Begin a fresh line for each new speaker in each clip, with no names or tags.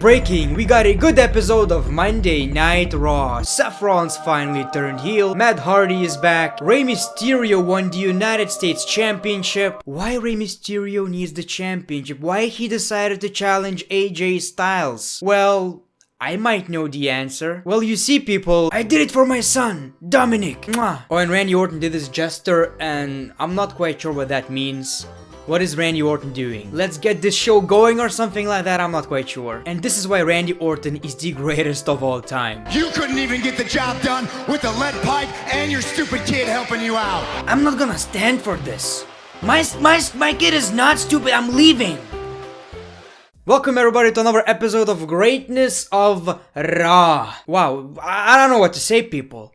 Breaking, we got a good episode of Monday Night Raw. Seth Rollins finally turned heel, Matt Hardy is back, Rey Mysterio won the United States Championship. Why Rey Mysterio needs the championship? Why he decided to challenge AJ Styles? Well, I might know the answer. Well, you see people, I did it for my son, Dominic. Mwah. Oh, and Randy Orton did this gesture and I'm not quite sure what that means. What is Randy Orton doing? Let's get this show going or something like that, I'm not quite sure. And this is why Randy Orton is the greatest of all time.
You couldn't even get the job done with a lead pipe and your stupid kid helping you out.
I'm not gonna stand for this. My kid is not stupid, I'm leaving. Welcome everybody to another episode of Greatness of Raw. Wow, I don't know what to say, people.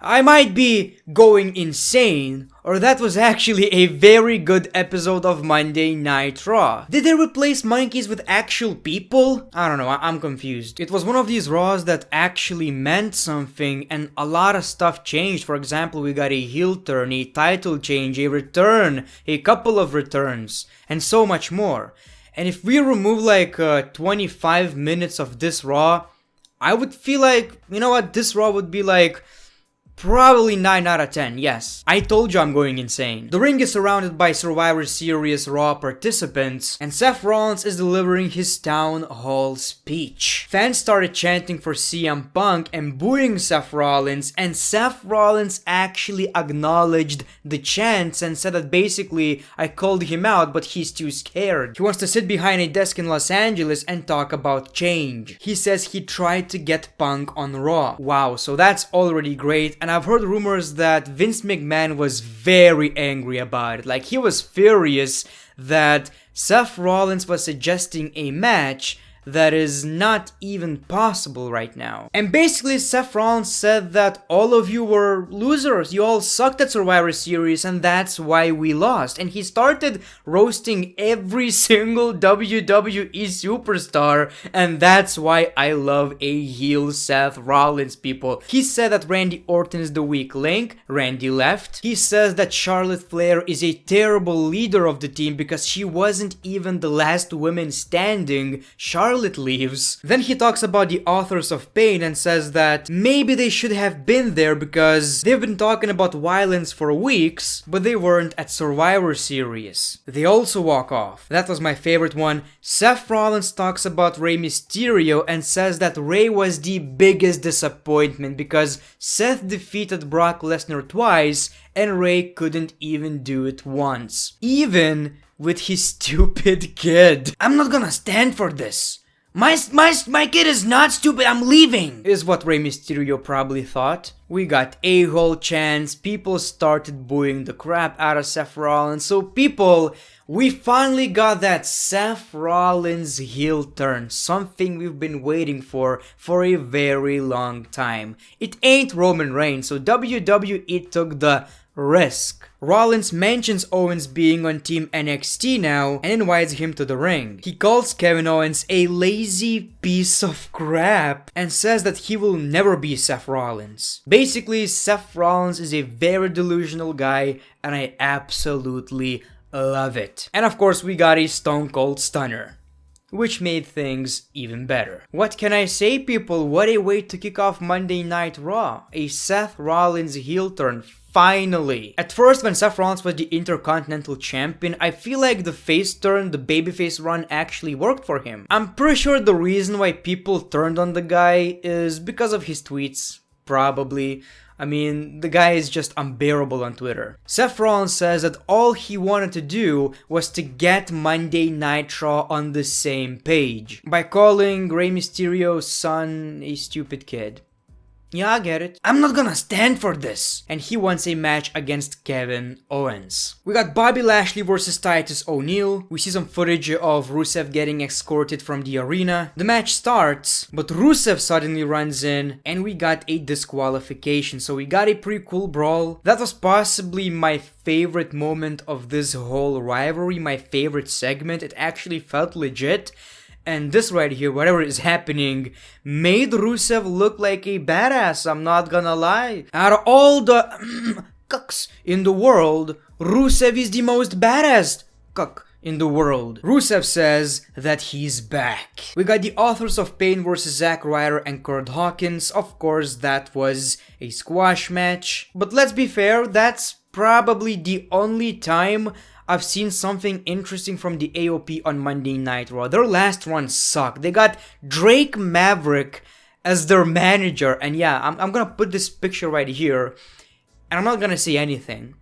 I might be going insane, or that was actually a very good episode of Monday Night Raw. Did they replace monkeys with actual people? I don't know, I'm confused. It was one of these Raws that actually meant something and a lot of stuff changed. For example, we got a heel turn, a title change, a return, a couple of returns, and so much more. And if we remove like 25 minutes of this Raw, I would feel like, you know what, this Raw would be like probably 9 out of 10, yes. I told you I'm going insane. The ring is surrounded by Survivor Series Raw participants, and Seth Rollins is delivering his town hall speech. Fans started chanting for CM Punk and booing Seth Rollins, and Seth Rollins actually acknowledged the chants and said that basically, I called him out, but he's too scared. He wants to sit behind a desk in Los Angeles and talk about change. He says he tried to get Punk on Raw. Wow, so that's already great. And I've heard rumors that Vince McMahon was very angry about it. Like, he was furious that Seth Rollins was suggesting a match that is not even possible right now. And basically, Seth Rollins said that all of you were losers. You all sucked at Survivor Series and that's why we lost. And he started roasting every single WWE superstar, and that's why I love a heel Seth Rollins, people. He said that Randy Orton is the weak link. Randy left. He says that Charlotte Flair is a terrible leader of the team because she wasn't even the last woman standing. Charlotte leaves. Then he talks about the authors of pain and says that maybe they should have been there because they've been talking about violence for weeks, but they weren't at Survivor Series. They also walk off. That was my favorite one. Seth Rollins talks about Rey Mysterio and says that Rey was the biggest disappointment because Seth defeated Brock Lesnar twice and Rey couldn't even do it once. Even with his stupid kid. I'm not gonna stand for this. My kid is not stupid, I'm leaving! Is what Rey Mysterio probably thought. We got a-hole chants, people started booing the crap out of Seth Rollins. So people, we finally got that Seth Rollins heel turn. Something we've been waiting for a very long time. It ain't Roman Reigns, so WWE took the risk. Rollins mentions Owens being on Team NXT now and invites him to the ring. He calls Kevin Owens a lazy piece of crap and says that he will never be Seth Rollins. Basically, Seth Rollins is a very delusional guy and I absolutely love it. And of course, we got a Stone Cold Stunner, which made things even better. What can I say, people? What a way to kick off Monday Night Raw. A Seth Rollins heel turn. Finally. At first, when Seth Rollins was the Intercontinental Champion, I feel like the face turn, the babyface run actually worked for him. I'm pretty sure the reason why people turned on the guy is because of his tweets. Probably. I mean, the guy is just unbearable on Twitter. Seth Rollins says that all he wanted to do was to get Monday Night Raw on the same page by calling Rey Mysterio's son a stupid kid. Yeah, I get it. I'm not gonna stand for this. And he wants a match against Kevin Owens. We got Bobby Lashley versus Titus ONeil. We see some footage of Rusev getting escorted from the arena. The match starts, but Rusev suddenly runs in and we got a disqualification. So we got a pretty cool brawl. That was possibly my favorite moment of this whole rivalry, my favorite segment. It actually felt legit. And this right here, whatever is happening, made Rusev look like a badass, I'm not gonna lie. Out of all the cucks in the world, Rusev is the most badass cuck in the world. Rusev says that he's back. We got the Authors of Pain versus Zack Ryder and Kurt Hawkins. Of course, that was a squash match. But let's be fair, that's probably the only time I've seen something interesting from the AOP on Monday Night Raw. Their last run sucked. They got Drake Maverick as their manager. And yeah, I'm gonna put this picture right here. And I'm not gonna say anything.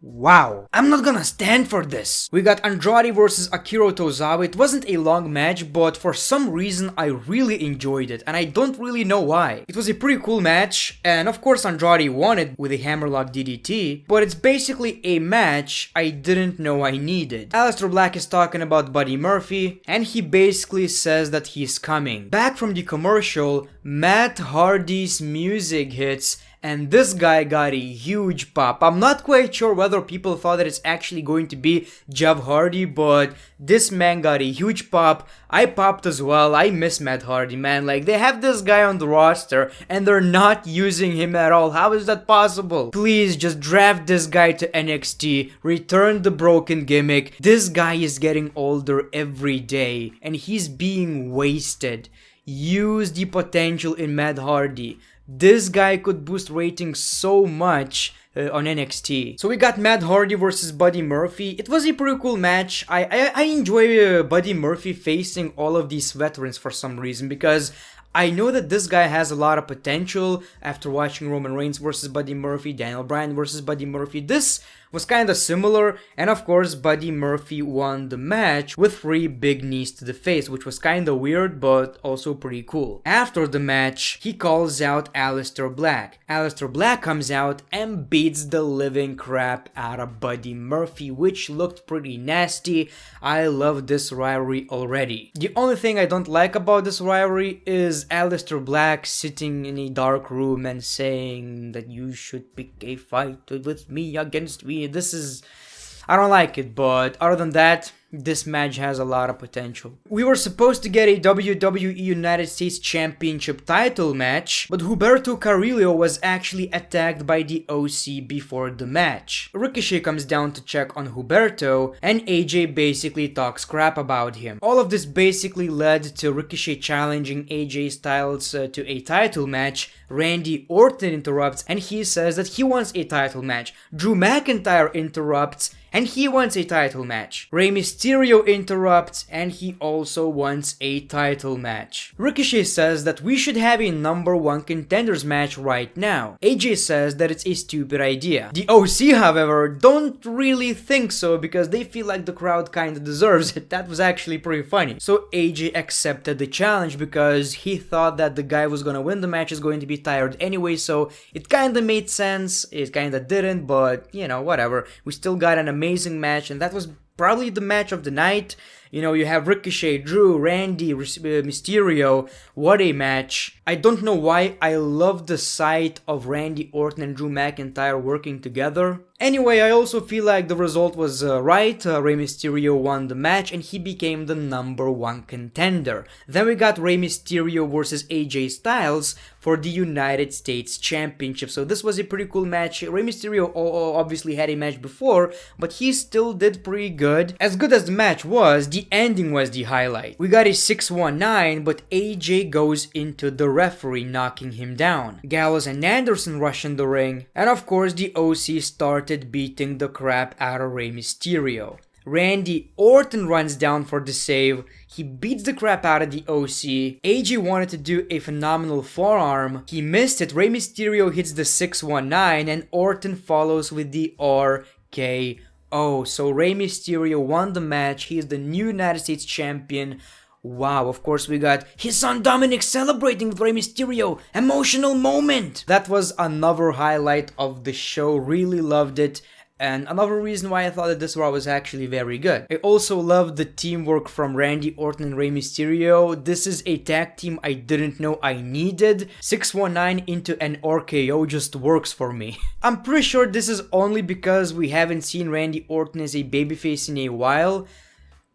Wow, I'm not gonna stand for this. We got Andrade versus Akira Tosa. It wasn't a long match, but for some reason I really enjoyed it, and I don't really know why. It was a pretty cool match, and of course Andrade won it with a hammerlock DDT, but it's basically a match I didn't know I needed. Aleister Black is talking about Buddy Murphy, and he basically says that he's coming. Back from the commercial, Matt Hardy's music hits, and this guy got a huge pop. I'm not quite sure whether people thought that it's actually going to be Jeff Hardy, but this man got a huge pop. I popped as well. I miss Matt Hardy, man. Like, they have this guy on the roster and they're not using him at all. How is that possible? Please just draft this guy to NXT. Return the broken gimmick. This guy is getting older every day and he's being wasted. Use the potential in Matt Hardy. This guy could boost ratings so much on NXT. So we got Matt Hardy versus Buddy Murphy. It was a pretty cool match. I enjoy Buddy Murphy facing all of these veterans for some reason, because I know that this guy has a lot of potential after watching Roman Reigns versus Buddy Murphy, Daniel Bryan versus Buddy Murphy. This was kind of similar, and of course Buddy Murphy won the match with 3 big knees to the face, which was kind of weird but also pretty cool. After the match, he calls out Aleister Black. Aleister Black comes out and beats the living crap out of Buddy Murphy, which looked pretty nasty. I love this rivalry already. The only thing I don't like about this rivalry is Aleister Black sitting in a dark room and saying that you should pick a fight with me against me. I don't like it, but other than that, this match has a lot of potential. We were supposed to get a WWE United States Championship title match, but Humberto Carrillo was actually attacked by the OC before the match. Ricochet comes down to check on Humberto, and AJ basically talks crap about him. All of this basically led to Ricochet challenging AJ Styles to a title match. Randy Orton interrupts and he says that he wants a title match. Drew McIntyre interrupts and he wants a title match. Rey Mysterio interrupts and he also wants a title match. Ricochet says that we should have a #1 contenders match right now. AJ says that it's a stupid idea. The OC, however, don't really think so because they feel like the crowd kinda deserves it. That was actually pretty funny. So AJ accepted the challenge because he thought that the guy who's gonna win the match is going to be tired anyway, so it kinda made sense. It kinda didn't, but you know, whatever. We still got an amazing match, and that was probably the match of the night. You know, you have Ricochet, Drew, Randy, Mysterio. What a match. I don't know why I love the sight of Randy Orton and Drew McIntyre working together. Anyway, I also feel like the result was right. Rey Mysterio won the match and he became the #1 contender. Then we got Rey Mysterio versus AJ Styles for the United States Championship. So this was a pretty cool match. Rey Mysterio obviously had a match before, but he still did pretty good. As good as the match was, the ending was the highlight. We got a 619, but AJ goes into the referee, knocking him down. Gallows and Anderson rush in the ring, and of course the OC started beating the crap out of Rey Mysterio. Randy Orton runs down for the save. He beats the crap out of the OC. AJ wanted to do a phenomenal forearm. He missed it. Rey Mysterio hits the 619 and Orton follows with the RKO. So Rey Mysterio won the match. He is the new United States champion. Wow, of course we got his son Dominic celebrating with Rey Mysterio. Emotional moment. That was another highlight of the show. Really loved it. And another reason why I thought that this Raw was actually very good. I also loved the teamwork from Randy Orton and Rey Mysterio. This is a tag team I didn't know I needed. 619 into an RKO just works for me. I'm pretty sure this is only because we haven't seen Randy Orton as a babyface in a while.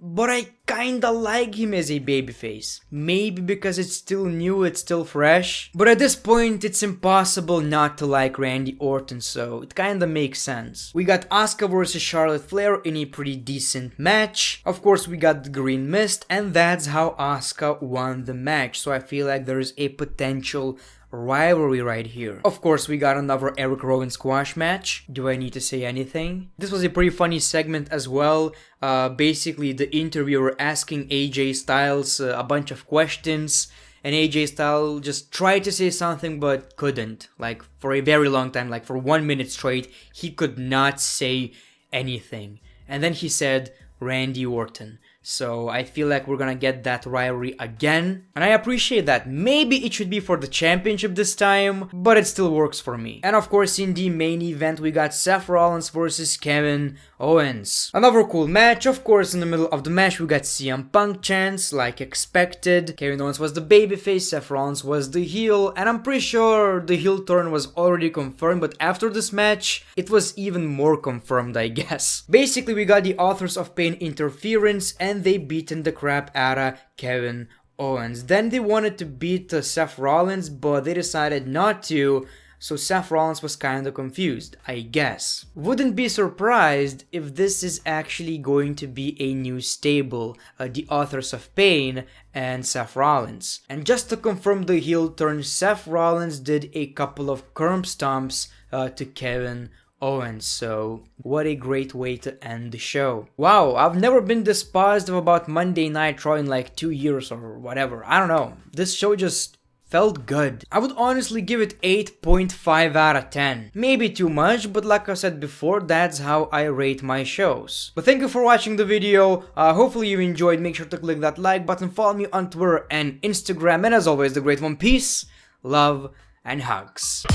But I kinda like him as a babyface. Maybe because it's still new, it's still fresh. But at this point, it's impossible not to like Randy Orton, so it kinda makes sense. We got Asuka versus Charlotte Flair in a pretty decent match. Of course, we got the Green Mist, and that's how Asuka won the match. So I feel like there is a potential rivalry right here. Of course, we got another Eric Rowan squash match. Do I need to say anything? This was a pretty funny segment as well. Basically, the interviewer asking AJ Styles a bunch of questions, and AJ Styles just tried to say something but couldn't. Like, for a very long time, like for 1 minute straight, he could not say anything. And then he said, Randy Orton. So I feel like we're gonna get that rivalry again, and I appreciate that. Maybe it should be for the championship this time, but it still works for me. And of course, in the main event, we got Seth Rollins versus Kevin Owens. Another cool match. Of course, in the middle of the match, we got CM Punk chants, like expected. Kevin Owens was the babyface, Seth Rollins was the heel, and I'm pretty sure the heel turn was already confirmed, but after this match, it was even more confirmed, I guess. Basically, we got the Authors of Pain interference, and they beaten the crap out of Kevin Owens. Then they wanted to beat Seth Rollins, but they decided not to, so Seth Rollins was kinda confused, I guess. Wouldn't be surprised if this is actually going to be a new stable, the Authors of Pain and Seth Rollins. And just to confirm the heel turn, Seth Rollins did a couple of curb stomps to Kevin Owens, so what a great way to end the show. Wow, I've never been this positive about Monday Night Raw in like 2 years or whatever. I don't know. This show just felt good. I would honestly give it 8.5 out of 10. Maybe too much, but like I said before, that's how I rate my shows. But thank you for watching the video. Hopefully you enjoyed. Make sure to click that like button, follow me on Twitter and Instagram, and as always, the great one, peace, love, and hugs.